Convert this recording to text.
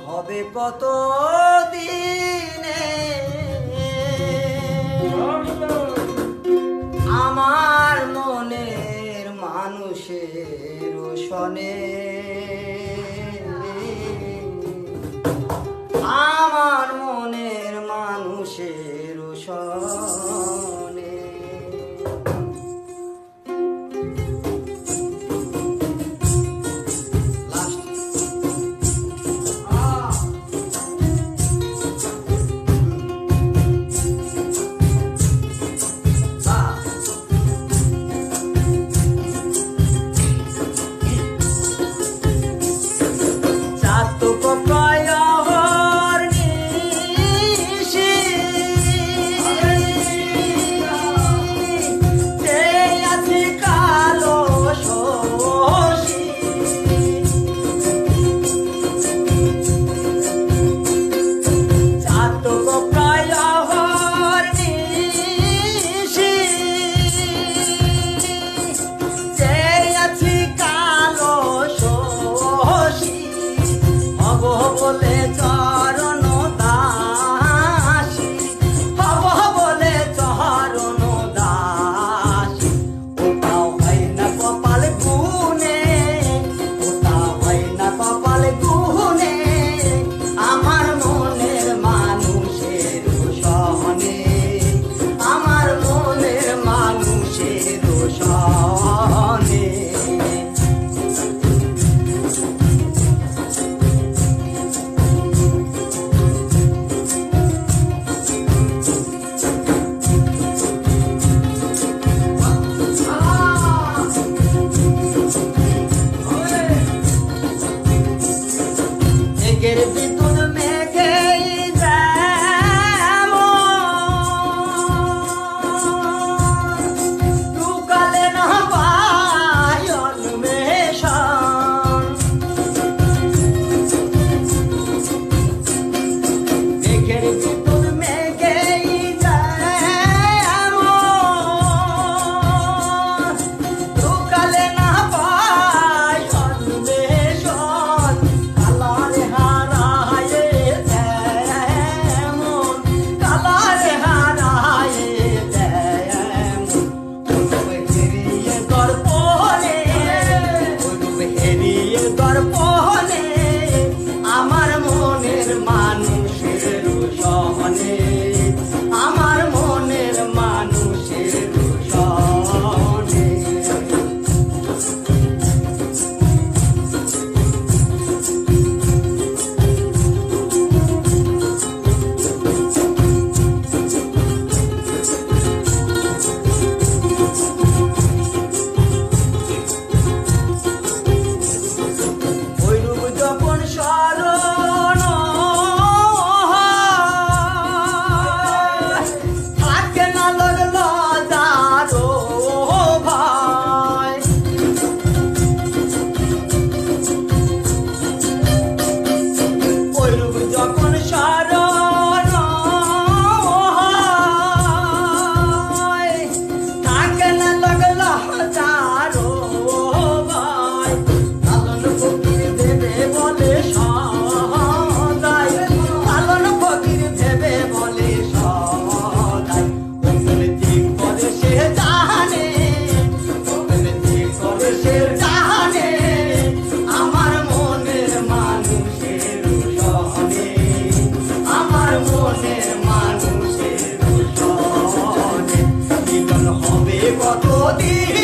হবে কত দিনে আমার মনের মানুষের শোনে, আমার মনের মানুষের শোনে। বলে চরণ দাসী হব, বলে চরণ দাসী। ওটাও হয় না কপাল গুনে, ওটাও হয় না কপাল গুনে আমার মনের মানুষের সহনে, আমার মনের মানুষের সহনে। মেঘের বিদ্যুৎ মেঘেই লুকালে না পায় অন্বেষণ, মেঘের বিদ্যুৎ মেঘেই লুকালে না পায় অন্বেষণ। দর্পণে আমার মনের মানুষের সহনে, আমার মনের মানুষের সহনে। কতদিন